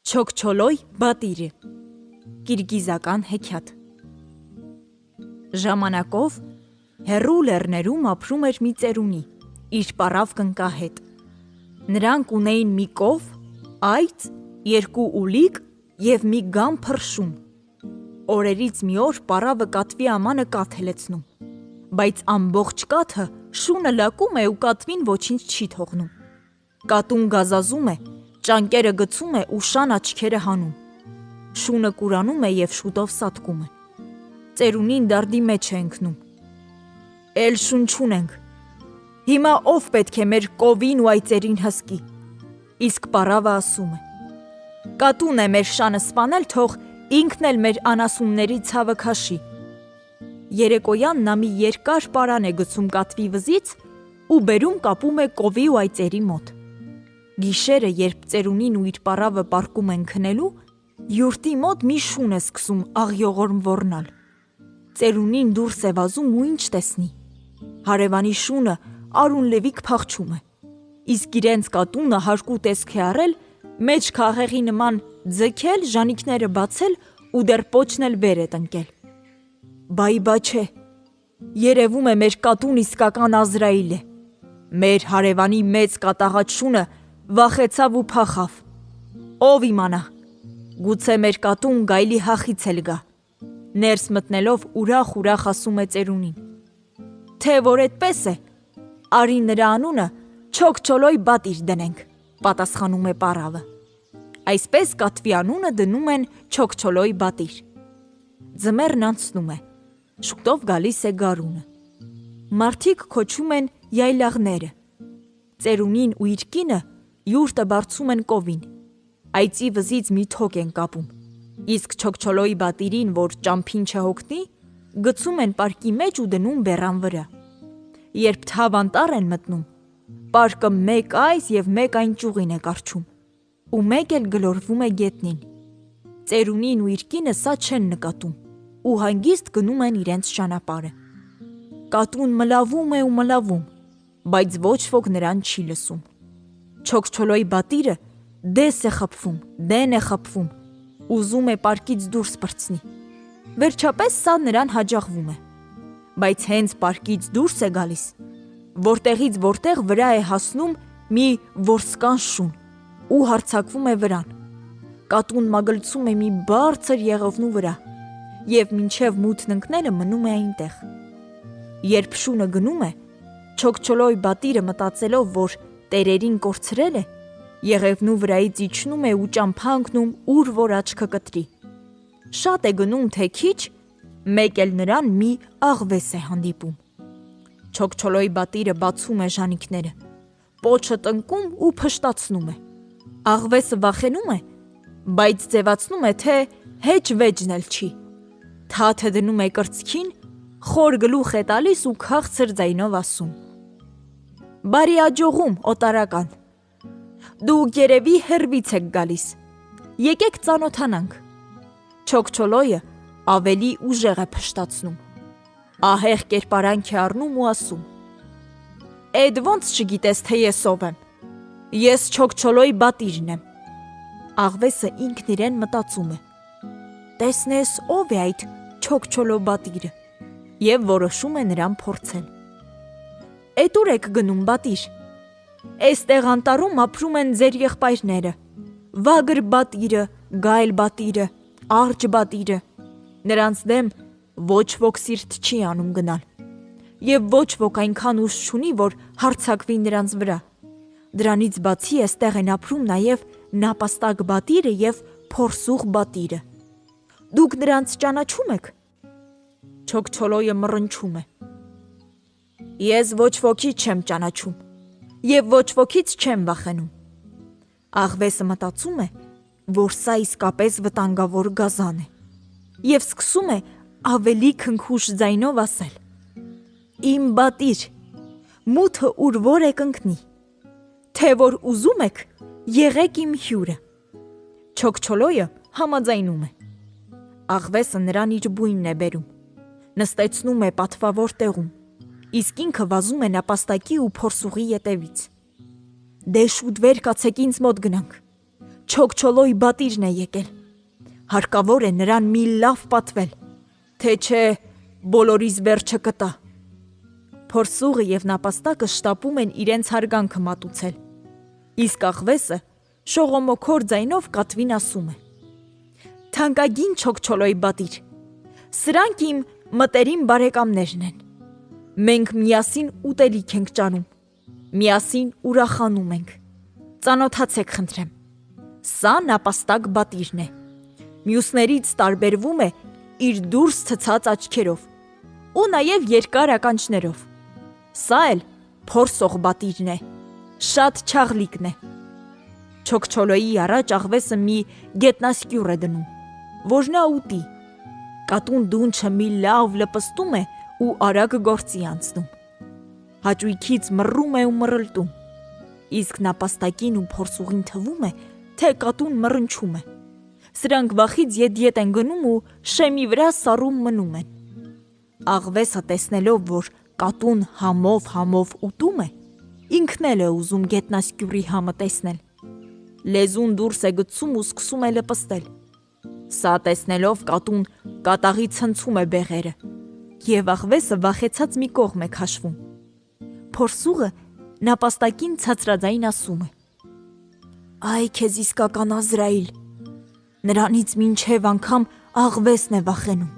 Չոքչոլոյ բատիրը Կիրգիզական հեքիաթ Ժամանակով հեռու լեռներում ապրում էր մի ծերունի, իր պառավ կնկա հետ։ Նրանք ունեին մի կով, այծ, երկու ուլիկ և մի գամ փռշուն։ Օրերից մի օր պառավը կատվի ամանը կաթ է լցնում, բայց ամբողջ կաթը շունը լակում է ու կատվին ոչինչ չի թողնում։ Կատուն գազազում է, ճանկերը գցում է ու շան աչքերը հանում։ Շունը կուրանում է և շուտով սատկում է։ Ծերունին դարդի մեջ է ընկնում։ Էլ շուն չունենք։ Հիմա ով պետք է մեր կովին ու այծերին հսկի։ Իսկ պառավը ասում է. Կատուն է մեր շանը սպանել, թող ինքն էլ մեր անասունների ցավը քաշի։ Երեկոյան նա մի երկար պարան է գցում կատվի վզից ու բերում կապում է կովի ու այծերի մոտ։ Գիշերը, երբ ծերունին ու իր պառավը պառկում են քնելու, յուրտի մոտ մի շուն է սկսում աղյողորմ ոռնալ։ Ծերունին դուրս է վազում ու ինչ տեսնի։ Հարևանի շունը արուն-լևիկ փախչում է։ Իսկ իրենց կատունը հարկու տեսք է առել, մեջ քաղեղի նման ձգել, ժանիքները բացել ու դեռ պոչն էլ վեր է տնկել։ Բայ չէ։ Երևում է մեր կատուն իսկական Ազրայիլ է։ Մեր հարևանի մեծ կատաղած շունը վախեցավ ու փախավ։ Ով իմանա, գուցե մեր կատուն գայլի հախից էլ գա։ Ներս մտնելով ուրախ ասում է ծերունին. Թե որ այդպես է, արի նրա անունը Չոքչոլոյ բատիր դնենք, պատասխանում է պառավը։ Այսպես կատվի անունը դնում են Չոքչոլոյ բատիր։ Ձմեռն անցնում է, շուտով գալիս է գարունը։ Մարդիկ քոչում են յայլաղները։ Ծերունին ու իր կինը յուրտը բարձում են կովին, այծի վզից մի թոկ են կապում, իսկ Չոքչոլոյ բատիրին, որ ճամփին չհոգնի, գցում են պարկի մեջ ու դնում բեռան վրա։ Երբ թավ անտառ են մտնում, պարկը մեկ այս և մեկ այն ճյուղին է կառչում, ու մեկ էլ գլորվում է գետնին։ Ծերունին ու իր կինը սա չեն նկատում ու հանգիստ գնում են իրենց ճանապարհը։ Կատուն մլավում, բայց ոչ ոք նրան չի լսում։ Չոքչոլոյ բատիրը դես է խփվում, դեն է խփվում, ուզում է պարկից դուրս պրծնի։ Վերջապես սա նրան հաջողվում է։ Բայց հենց պարկից դուրս է գալիս, որտեղից որտեղ վրա է հասնում մի որսկան շուն ու հարձակվում է վրան։ Կատուն մագլցում է մի բարձր եղևնու վրա և մինչև մութն ընկնելը մնում է այնտեղ։ Երբ շունը գնում է, Չոքչոլոյ բատիրը մտածելով, որ տերերին կորցրել է, եղևնու վրայից իջնում է ու ճամփա ընկնում, ուր որ աչքը կտրի։ Շատ է գնում, թե քիչ, մեկ էլ նրան մի աղվես է հանդիպում։ Չոքչոլոյ բատիրը բացում է ժանիքները, պոչը տնկում ու փշտացնում է։ Աղվեսը վախենում է, բայց ձևացնում է, թե հեչ վեճն էլ չի։ Թաթը դնում է կրծքին, խոր գլուխ է տալիս ու քաղցր ձայնով ասում. Բարի աջողում, օտարական։ Դուք երևի հեռվից եք գալիս։ Եկեք ծանոթանանք։ Չոքչոլոյը ավելի ուժեղ է փշտացնում։ Ահեղ կերպարանք է առնում ու ասում. Էդ ոնց չգիտես, թե ես ով եմ։ Ես Չոքչոլոյ բատիրն եմ։ Աղվեսը ինքն իրեն մտածում է. Տեսնես ով է այդ Չոքչոլոյ բատիրը, և որոշում է նրան փորձել։ Էդ ուր եք գնում, բատիր։ Էստեղ անտառում ապրում են ձեր եղբայրները, Վագր բատիրը, Գայլ բատիրը, Արջ բատիրը։ Նրանց դեմ ոչ ոք սիրտ չի անում գնալ, և ոչ ոք այնքան ուժ չունի, որ հարձակվի նրանց վրա։ Դրանից բացի էստեղ են ապրում նաև նապաստակ բատիրը և փորսուղ բատիրը։ Դուք նրանց ճանաչում եք։ Չոքչոլոյը մռնչում է. Ես ոչ ոքի չեմ ճանաչում և ոչ ոքից չեմ վախենում։ Աղվեսը մտածում է, որ սա իսկապես վտանգավոր գազան է, և սկսում է ավելի քնքուշ ձայնով ասել. Իմ բատիր, մութը ուր որ եք ընկնի, թե որ ուզում եք, եղեք իմ հյուրը։ Չոքչոլոյը համաձայնում է։ Աղվեսը նրան իր բույնն է բերում, նստեցնում է պատվավոր տեղում, իսկ ինքը վազում է նապաստակի ու փորսուղի ետևից։ Դե շուտ վեր կացեք ինձ մոտ գնանք, Չոքչոլոյ բատիրն է եկել։ Հարկավոր է նրան մի լավ պատվել, թե չէ բոլորիս վերջը կտա։ Փորձուղը եւ նապաստակը շտապում են իրենց հարգանքը մատուցել, իսկ աղվեսը շողոմոքոր ձայնով կատվին ասում է. «Թանկագին Չոքչոլոյ բատիր, սրանք իմ մտերիմ բարեկամներն են։ Մենք միասին ուտելիք ենք ճանում, միասին ուրախանում ենք։ Ծանոթացեք խնդրեմ։ Սա նապաստակ բատիրն է։ Մյուսներից տարբերվում է իր դուրս ցցած աչքերով ու նաև երկար ականջներով։ Սա էլ փորսող բատիրն է, շատ չաղլիկն է»։ Չոքչոլոյի առաջ աղվեսը մի գետնասկյուռ է դնում, որ նա ուտի։ Կատուն դունչը մի լավ լպստում է ու արագ գործի անցնում։ Հաճույքից մռում է ու մռլտում, իսկ նապաստակին ու փորսուղին թվում է, թե կատուն մռնչում է։ Սրանք վախից ետ են գնում ու շեմի վրա սառում մնում են։ Աղվեսը տեսնելով, որ կատուն համով ուտում է, ինքն էլ է ուզում գետնասկյուրի համը տեսնել։ Լեզուն դուրս է գցում ու սկսում է լպստել։ Սա տեսնելով կատուն կատաղի ցնցում է բեղերը, եւ աղվեսը վախեցած մի կողմ է քաշվում։ Փորսուղը նապաստակին ցածրաձայն ասում է. «Այ քեզ իսկական Ազրայիլ, նրանից մինչև անգամ աղվեսն է վախենում,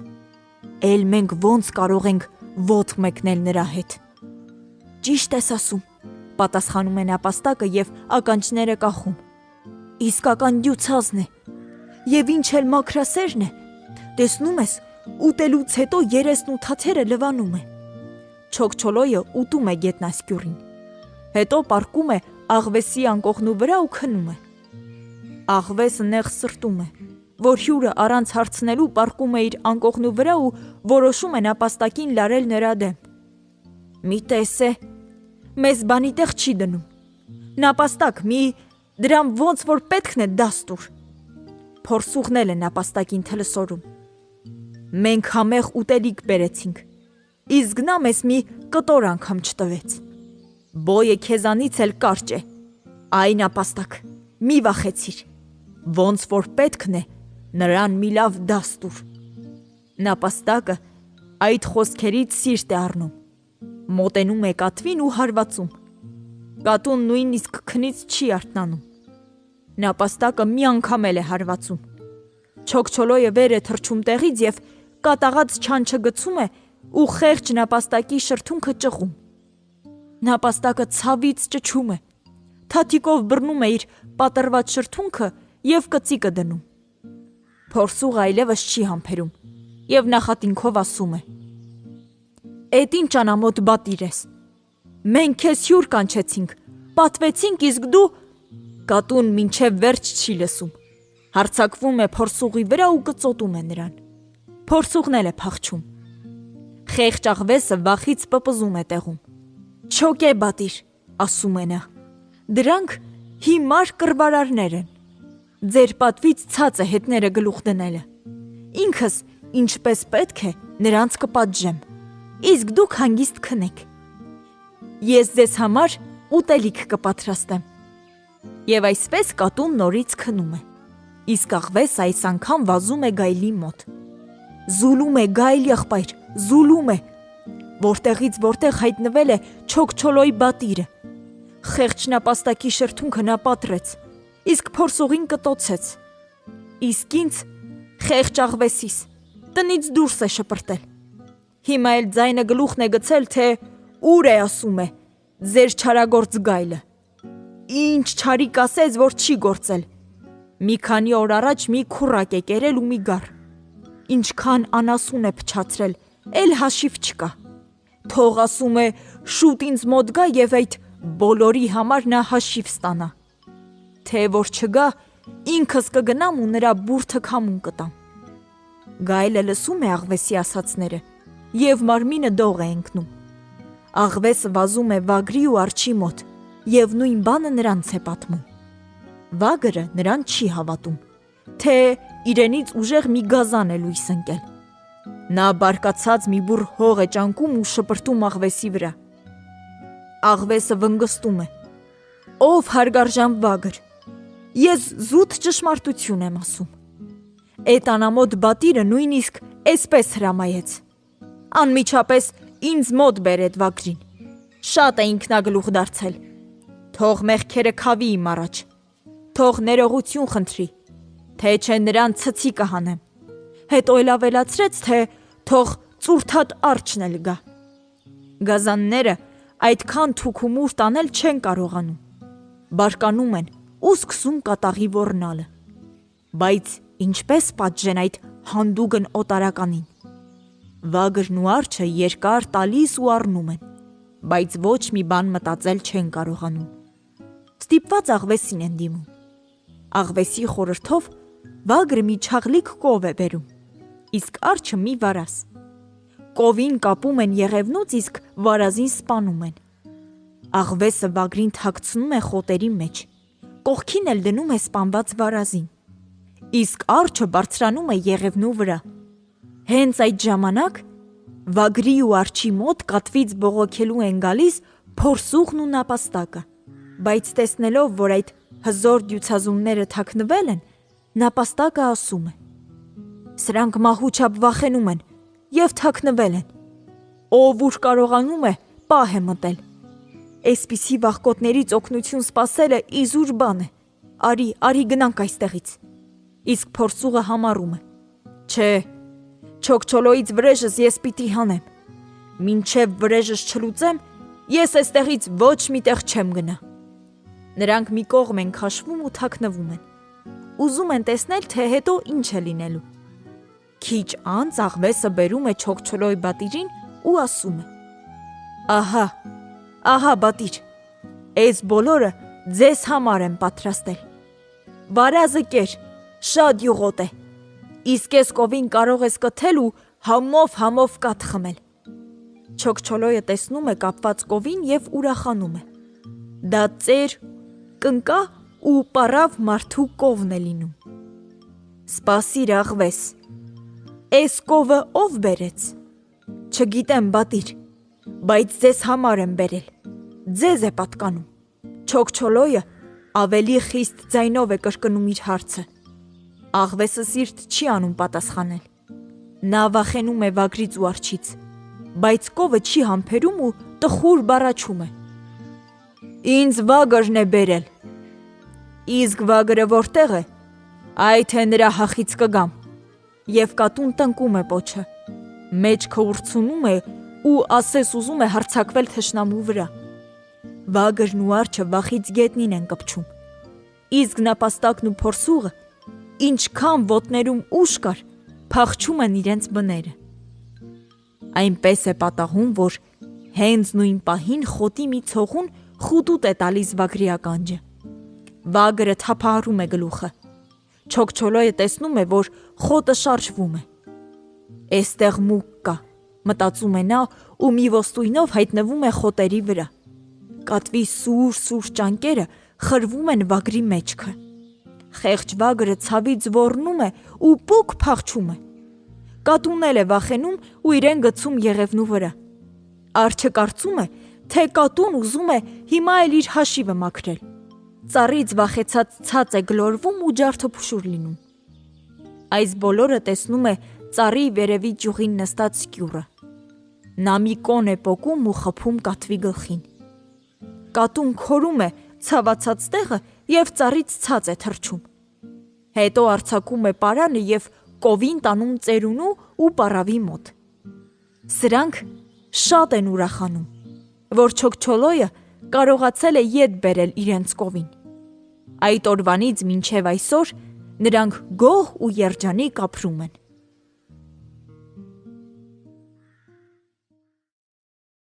էլ մենք ոնց կարող ենք ոտք մեկնել նրա հետ»։ «Ճիշտ ես ասում», պատասխանում է նապաստակը եւ ականջները կախում։ «Իսկական դյուցազն է, եւ ինչ էլ մաքրասերն է, տեսնում ես, ուտելուց հետո երեսն ու թաթերը լվանում է»։ Չոքչոլոյը ուտում է գետնասկյուրին, հետո պառկում է աղվեսի անկողնու վրա ու քնում է։ Աղվեսը նեղ սրտում է, որ հյուրը առանց հարցնելու պառկում է իր անկողնու վրա ու որոշում է նապաստակին լարել նրա դեմ։ «Մի տեսե, մեզ բանի տեղ չի դնում։ Նապաստակ, մի դրամ ոնց որ պետքն է դաս տուր»։ Փորսուղն էլ է նապաստակին թլսորում։ «Մենք համեղ ուտելիք բերեցինք, իսկ նա մեզ մի կտոր անգամ չտվեց։ Բոյը քեզանից էլ կարճ է։ Այ նապաստակ, մի վախեցիր, ոնց որ պետքն է, նրան մի լավ դաս տուր»։ Նապաստակը այդ խոսքերից սիրտ է առնում, մոտենում է կատվին ու հարվածում։ Կատուն նույնիսկ քնից չի արթնանում։ Նապաստակը մի անգամ էլ է հարվածում։ Չոքչոլոյը վեր է թռչում տեղից եւ կատաղած չանչը գցում է ու խեղճ նապաստակի շրթունքը ճղում։ Նապաստակը ցավից ճչում է, թաթիկով բռնում է իր պատռված շրթունքը եւ կծիկը դնում։ Փորսուղը այլևս չի համբերում եւ նախատինքով ասում է. «Էդ ինչ անամոթ բատիր ես։ Մենք քեզ հյուր կանչեցինք, պատվեցինք, իսկ դու…» Կատուն մինչև վերջ չի լսում, հարձակվում է փորսուղի վրա ու կծոտում է նրան։ Փորսուղն էլ է փախչում։ Խեղճ աղվեսը վախից պպզում է տեղում։ «Չոկե բատիր», ասում է նա, «դրանք հիմար կռվարարներ են։ Ձեր պատվից ցած է հետները գլուխ դնելը։ Ինքս ինչպես պետք է նրանց կպատժեմ, իսկ դուք հանգիստ քնեք։ Ես ձեզ համար ուտելիք կպատրաստեմ»։ Եվ այսպես կատուն նորից քնում է, իսկ աղվեսը այս անգամ վազում է գայլի մոտ։ Զուլում է գայլ եղբայր, զուլում է, որտեղից որտեղ հայտնվել է Չոքչոլոյ բատիրը։ Խեղճ նապաստակի շրթունքը նա պատռեց, իսկ փորսուղին կտոցեց։ Իսկ ինձ, խեղճ աղվեսիս, տնից դուրս է շպրտել։ Հիմա էլ ձայնը գլուխն է գցել, թե ուր է, ասում է, ձեր չարագործ գայլը։ Ինչ չարիք ասեց, որ չի գործել։ Մի քանի օր առաջ մի քուռակ է կերել ու մի գառ։ Ինչքան անասուն է փչացրել, էլ հաշիվ չկա։ Թող, ասում է, շուտ ինձ մոտ գա եւ այդ բոլորի համար նա հաշիվ ստանա։ Թե որ չգա, ինքս կգնամ ու նրա բուրդը քամուն կտամ։ Գայլը լսում է աղվեսի ասածները եւ մարմինը դող է ընկնում։ Աղվեսը վազում է վագրի ու արջի մոտ եւ նույն բանը նրանց է պատմում։ Վագրը նրան չի հավատում, թե իրենից ուժեղ մի գազան է լույս ընկել։ Նա բարկացած մի բուռ հող է ճանկում ու շպրտում աղվեսի վրա։ Աղվեսը վնգստում է. «Ով հարգարժան վագր, ես զուտ ճշմարտություն եմ ասում։ Էդ անամոթ բատիրը նույնիսկ էսպես հրամայեց. անմիջապես ինձ մոտ բեր էդ վագրին, շատ է ինքնագլուխ դարձել, թող մեղքերը քավի իմ առաջ, թող ներողություն խնդրի, թե չէ նրան ցցի կհանեմ, հետո էլ ավելացրեց, թե թող ծուրթատ արջն էլ գա։ Գազանները այդքան թուքումուր տանել չեն կարողանում, բարկանում են ու սկսում կատաղի ոռնալը, բայց ինչպես պատժեն այդ հանդուգն օտարականին։ Վագրն ու արջը երկար տալիս ու առնում են, բայց ոչ մի բան մտածել չեն կարողանում։ Ստիպված աղվեսին են դիմում։ Աղվեսի խորհրդով վագրը մի չաղլիկ կով է բերում, իսկ արջը մի վարազ։ Կովին կապում են եղևնուց, իսկ վարազին սպանում են։ Աղվեսը վագրին թաքցնում է խոտերի մեջ, կողքին էլ դնում է սպանված վարազին, իսկ արջը բարձրանում է եղևնու վրա։ Հենց այդ ժամանակ վագրի ու արջի մոտ կատվից բողոքելու են գալիս փորսուղն ու նապաստակը, բայց տեսնելով, որ այդ հզոր դյուցազունները թաքնվել են, նապաստակը ասում է. սրանք մահու չափ վախենում են և թաքնվել են, ով ուր կարողանում է պահ է մտել։ Էսպիսի վախկոտներից օգնություն սպասելը իզուր բան է, արի գնանք այստեղից։ Իսկ փորսուղը համառում է. չէ, չոքչոլոյից վրեժս ես պիտի հանեմ, մինչև վրեժս չլուծեմ, ես էստեղից ոչ մի տեղ չեմ գնա։ Նրանք մի կողմ են քաշվում ու թաքնվում են, ուզում են տեսնել, թե հետո ինչ է լինելու։ Քիչ անց աղվեսը բերում է չոքչոլոյ բատիրին ու ասում է. ահա բատիր, այս բոլորը ձեզ համար եմ պատրաստել։ Վարազը կեր, շատ յուղոտ է, իսկ ես կովին կարող ես կթել ու համով կաթ խմել։ Չոքչոլոյը տեսնում է կապված կովին և ուրախանում է։ Դա ծեր, կնկա ու պարավ մարդու կովն է լինում։ Սպասիր աղվես, էս կովը ով բերեց։ Չգիտեմ բատիր, բայց ձեզ համար եմ բերել, ձեզ է պատկանում։ Չոքչոլոյը ավելի խիստ ձայնով է կրկնում իր հարցը։ Աղվեսը սիրտ չի անում պատասխանել։ Նա վախենում է վագրից ու արջից, բայց կովը չի համբերում ու տխուր բառաչում է. ինձ վագրն է բերել։ Իսկ վագրը որտեղ է, այ թե նրա հախից կգամ։ Եվ կատուն տնկում է պոչը, մեջքը ուրցունում է ու ասես ուզում է հարձակվել թշնամու վրա։ Վագրն ու արջը վախից գետնին են կպչում, իսկ նապաստակն ու փորսուղը, ինչքան ոտներում ուժ կար, փախչում են իրենց բները։ Այնպես է պատահում, որ հենց նույն պահին խոտի մի ցողուն խուտուտ է տալիս վագրի ականջը։ Վագրը թափահարում է գլուխը։ Չոքչոլոյը տեսնում է, որ խոտը շարժվում է։ Էստեղ մուկ կա, մտածում է նա ու մի ոստույնով հայտնվում է խոտերի վրա։ Կատվի սուր ճանկերը խրվում են վագրի մեջքը։ Խեղճ վագրը ցավից ոռնում է ու պուկ փախչում է։ Կատուն էլ է վախենում ու իրեն գցում եղևնու վրա։ Արջը կարծում է, թե կատուն ուզում է հիմա էլ իր հաշիվը մաքրել։ Ծառից վախեցած ցած է գլորվում ու ջարդոփշուր լինում։ Այս բոլորը տեսնում է ծառի վերևի ճյուղին նստած սկյուռը։ Նա մի կոն է պոկում ու խփում կատվի գլխին։ Կատուն քորում է ցավացած տեղը և ծառից ցած է թռչում։ Հետո արձակում է պարանը և կովին տանում ծերունու ու պարավի մոտ։ Սրանք շատ են ուրախանում, որ Չոքչոլոյը կարողացել է ետ բերել իրենց կովին։ Այդ օրվանից մինչև այսօր նրանք գոհ ու երջանիկ ապրում են։